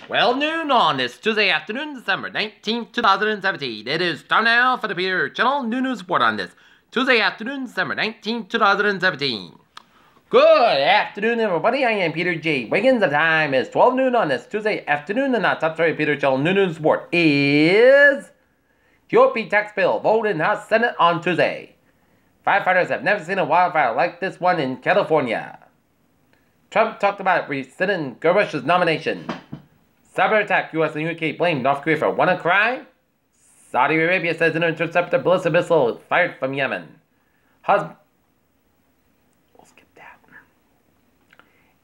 12 noon on this Tuesday afternoon, December 19th, 2017. It is time now for the Peter Channel News Report on this Tuesday afternoon, December 19th, 2017. Good afternoon, everybody. I am Peter J. Wiggins. The time is 12 noon on this Tuesday afternoon, and our top story Peter Channel News Report is GOP tax bill voted in House Senate on Tuesday. Firefighters have never seen a wildfire like this one in California. Trump talked about rescinding Gerbush's nomination. Cyber attack, US and UK blame North Korea for WannaCry. Saudi Arabia says an interceptor ballistic missile fired from Yemen. We'll skip that.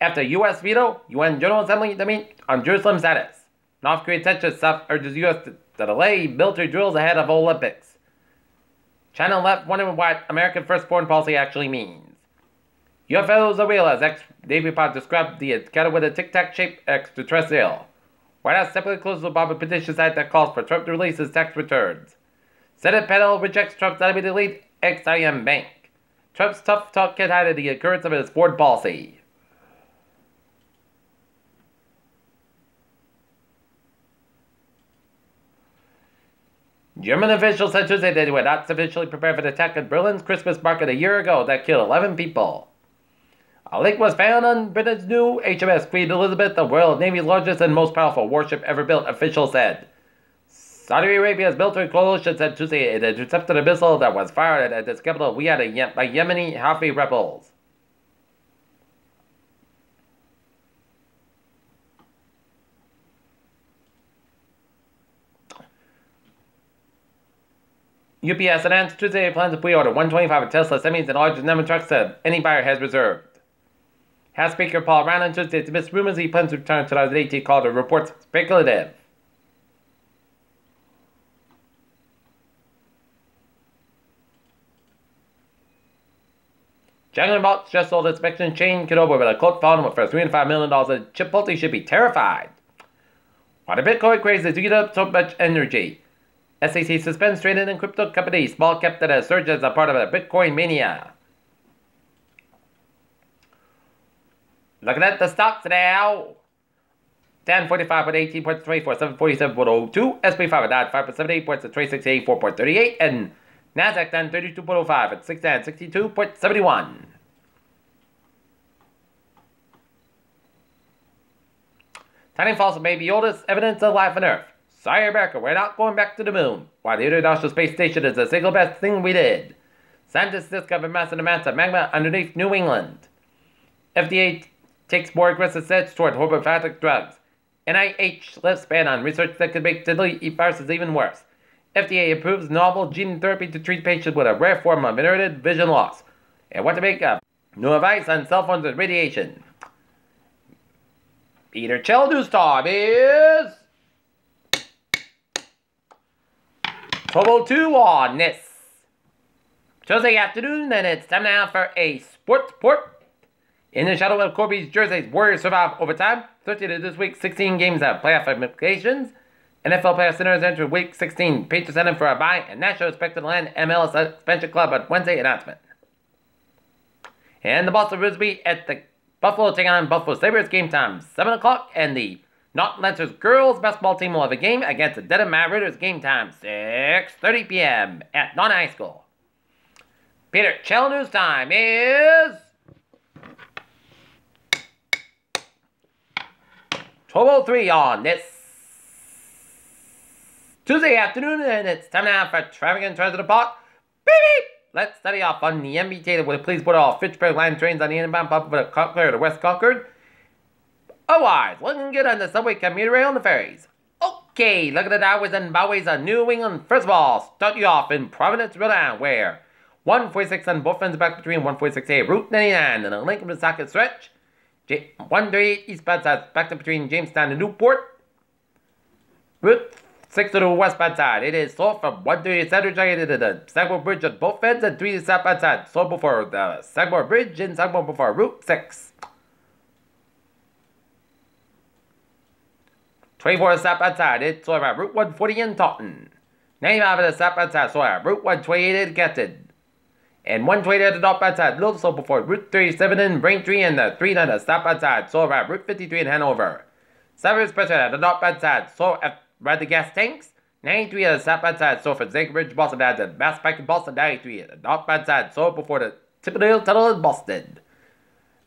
After US veto, UN General Assembly to meet on Jerusalem status. North Korea tensions, South urges US to delay military drills ahead of Olympics. China left wondering what American first foreign policy actually means. UFOs are real, as ex-Navy pilot described the encounter with a tic-tac-shaped extraterrestrial. White House separately closes the Obama petition site that calls for Trump to release his tax returns. Senate panel rejects Trump's enemy to lead XIM Bank. Trump's tough talk can't hide the occurrence of his foreign policy. German officials said Tuesday they were not sufficiently prepared for the attack at Berlin's Christmas market a year ago that killed 11 people. A leak was found on Britain's new HMS Queen Elizabeth, the Royal Navy's largest and most powerful warship ever built, officials said. Saudi Arabia's military coalition said Tuesday it intercepted a missile that was fired at its capital Riyadh by Yemeni Houthi rebels. UPS announced Tuesday it plans to pre-order 125 Tesla semis and larger number trucks that any buyer has reserved. House Speaker Paul Ryan on Tuesday dismissed rumors he plans to return in 2018, called the reports speculative. General Motors just sold its Mexican chain Qdoba with a cult following for $305 million, and Chipotle should be terrified. Why the Bitcoin craze is eating up so much energy? SEC suspends trading in crypto companies, small cap that has surged as a part of a Bitcoin mania. Looking at the stocks now. 1045 at 18.24, 747.02, SP 5 at 5.78 points at 2684.38, and NASDAQ 1032.05 at 662.71. Tiny falls may be oldest evidence of life on Earth. Sorry, America, we're not going back to the moon. Why the International Space Station is the single best thing we did. Scientists discovered massive amounts of magma underneath New England. FDA takes more aggressive steps toward homeopathic drugs. NIH lifts ban on research that could make deadly viruses even worse. FDA approves novel gene therapy to treat patients with a rare form of inherited vision loss. And what to make of new advice on cell phones and radiation. Peter Chell News Time is 12:02 on this Tuesday afternoon, and it's time now for a sports report. In the shadow of Kobe's jerseys, Warriors survive overtime. 13 of this week, 16 games have playoff implications. NFL playoff centers enter week 16. Patriots heading for a bye, and Nashville expected to land MLS expansion club at Wednesday announcement. And the Boston Bruins beat at the Buffalo taking on Buffalo Sabres, game time 7 o'clock, and the Norton Lancers girls basketball team will have a game against the Dedham Mariners, game time 6:30 p.m. at Norton High School. Peter Chell News Time is 12:03 on this Tuesday afternoon, and it's time now for traffic and transit report. Beep beep! Let's study off on the MBT that will please put all Fitchburg line trains on the inbound pump for the Concord to West Concord. Otherwise, looking good on the subway, commuter rail, and the ferries. Okay, look at the highways and byways of New England. First of all, start you off in Providence, Rhode Island, where 146 on both ends back between 146A, Route 99, and the Lincoln to Socket stretch. 138 eastbound side back to between Jamestown and Newport. Route 6 to the westbound side. It is slow from 138 Center Junction to the Sagamore Bridge on both ends, and 3 to southbound side. Slow before the Sagamore Bridge and Sagamore before Route 6. 24 southbound side. It's slow around Route 140 in Taunton. 95 at the southbound side. Slow around Route 128 in Canton. And 120 at the northbound side, little slow before Route 37 in Braintree, and the 3 on the southbound side, so around Route 53 in Hanover. 70 pressure at the northbound side, so at the gas tanks. 93 at the southbound side, so for Zinc Ridge, Boston, at the Mass Pike in Boston. 93 at the northbound side, so before the Tip of the Hill Tunnel in Boston.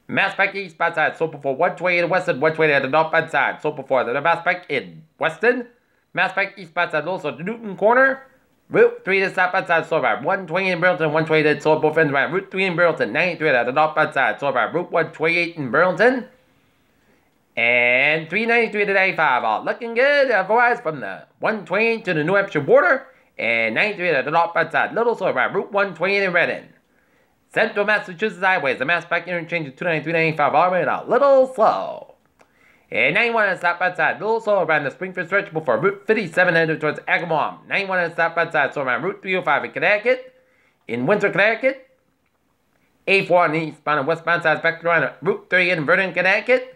Mass Pike eastbound side, so before 120 in Weston. 120 at the northbound side, so before the Mass Pike in Weston. Mass Pike eastbound side, also the Newton Corner. Route 3 to the southbound side, so about 120 in Burlington. 120 to so both ends around Route 3 in Burlington. 93 at the northbound side, so about Route 128 in Burlington. And 393 to 95, all looking good. Otherwise, from the 120 to the New Hampshire border. And 93 at the northbound side, little, so around Route 128 in Reading. Central Massachusetts highways, the Mass Pike interchange of 293 95, all right, a little slow. And 91 at the southbound side, little slow around the Springfield stretch before Route 57 headed towards Agawam. 91 at the southbound side, so around Route 305 in Connecticut. In Windsor, Connecticut. A4 on the eastbound and westbound sides back around Route 30 in Vernon, Connecticut.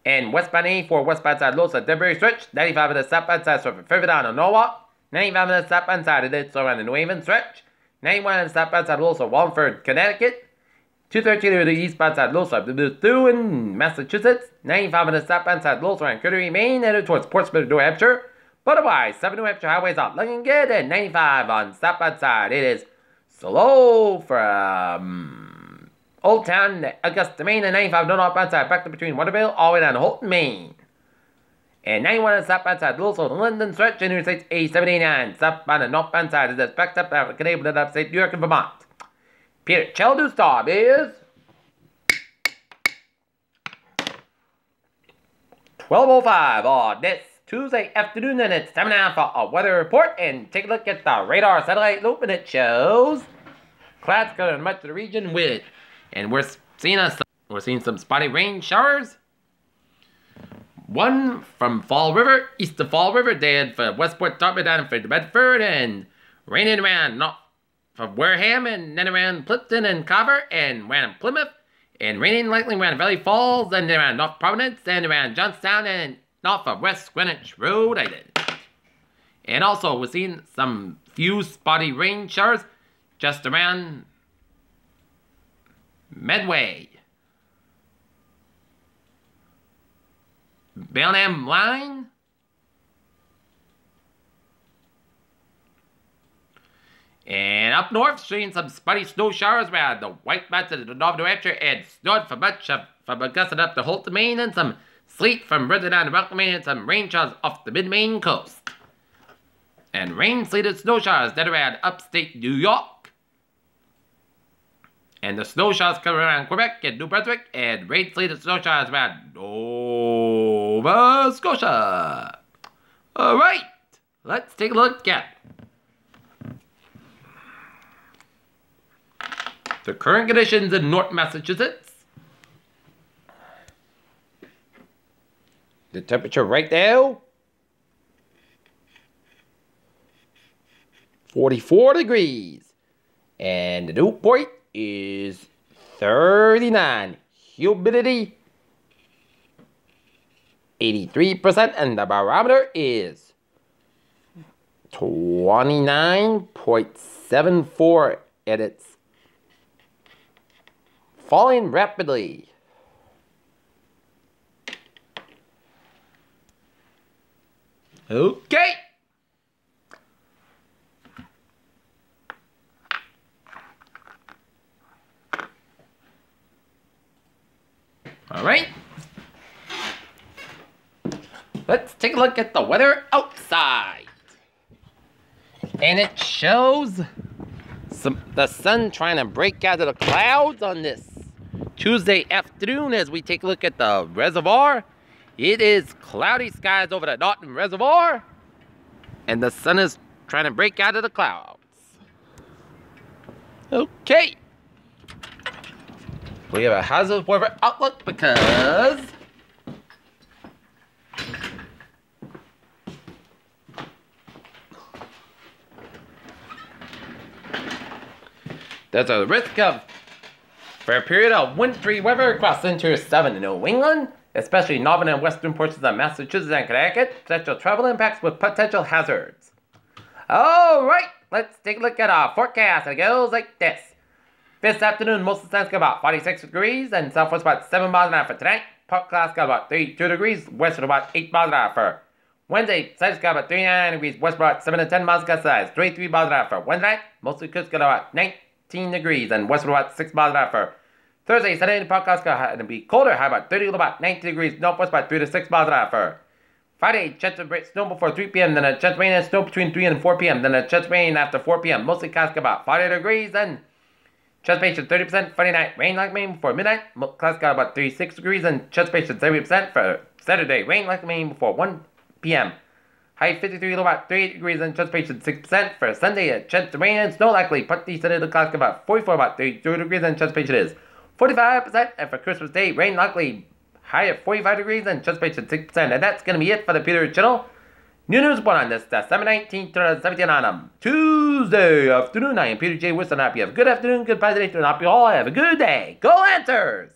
And westbound A4, westbound side, Los at Denbury stretch. 95 at the southbound side, so from further down on Norwalk. 95 at the southbound side, it is so around the New Haven stretch. 91 at the southbound side, Los at Wallingford, Connecticut. 213 at the eastbound side, Los at Bethune, Massachusetts. 95 at the southbound side, Los around Kittery, Maine, headed towards Portsmouth, New Hampshire. But otherwise, 7 New Hampshire highways out looking good. And 95 on the southbound side, it is slow from Old Town, Augusta, Maine, and 95 northbound side, back to between Waterville, all the way down to Holton, Maine. And 91 on the southbound side, also the London stretch, Interstate A789, southbound and northbound side, is backed up to Canadian upstate New York and Vermont. Peter Cheldu's time is 12:05 on this Tuesday afternoon, and it's time now for a weather report. And take a look at the radar satellite loop, and it shows clouds covering much of the region with. And we're seeing some spotty rain showers. One from Fall River, east of Fall River, dead for Westport, Dartmouth, down for Bedford, and raining around not from Wareham, and then around Plimpton and Carver, and around Plymouth, and raining lightly around Valley Falls, and around North Providence, and around Johnstown, and north of West Greenwich, Rhode Island. And also, we're seeing some few spotty rain showers just around Medway, Belknap Line, and up north, seeing some spotty snow showers around the White Mountains of North New Hampshire, and snow for much of from Augusta up to Holton, Maine, and some sleet from further down to Rockland, Maine, and some rain showers off the mid-Maine coast. And rain, sleet, and snow showers that around upstate New York. And the snow showers come around Quebec and New Brunswick, and rain, sleet, and snow showers around Nova Scotia. Alright, let's take a look at the current conditions in North Massachusetts. The temperature right now, 44 degrees. And the dew point is 39. Humidity, 83%. And the barometer is 29.74. And it's falling rapidly. Okay. All right. Let's take a look at the weather outside. And it shows the sun trying to break out of the clouds on this Tuesday afternoon as we take a look at the reservoir. It is cloudy skies over the Norton Reservoir, and the sun is trying to break out of the clouds. Okay. We have a hazard weather outlook because there's a risk for a period of wintry weather across interior 7 in New England, especially northern and western portions of Massachusetts and Connecticut. Potential travel impacts with potential hazards. Alright, let's take a look at our forecast. It goes like this. This afternoon, most of the sun's about 46 degrees and southwest about 7 miles an hour for tonight. Podcast got about 32 degrees, west at about 8 miles an hour for Wednesday. Size got about 39 degrees, west about 7 to 10 miles gust size, 23 miles an hour for Wednesday night. Mostly clouds got about 19 degrees and west about 6 miles an hour for Thursday. Sunday, the podcast got to be colder, high about 30 to about 19 degrees, northwest about 3 to 6 miles an hour for Friday. Chance of snow before 3 p.m., then a chance of rain and snow between 3 and 4 p.m., then a chance of rain after 4 p.m. Mostly clouds got about 40 degrees and Transpiration 30%, Friday night, rain like rain before midnight. Clouds got about 36 degrees and transpiration 70% for Saturday, rain like rain before 1 p.m. High 53 to about 38 degrees and transpiration 6% for Sunday. A chance of rain and snow likely. Partly sunny, the clouds got about 44, about 32 degrees and transpiration is 45%. And for Christmas Day, rain likely. High at 45 degrees and transpiration 6%. And that's going to be it for the Peter channel. New news report on this, December 19th, 2017 on Tuesday afternoon. I am Peter J. Wilson. I hope you have a good afternoon, good day, and I hope you all have a good day. Go Lancers!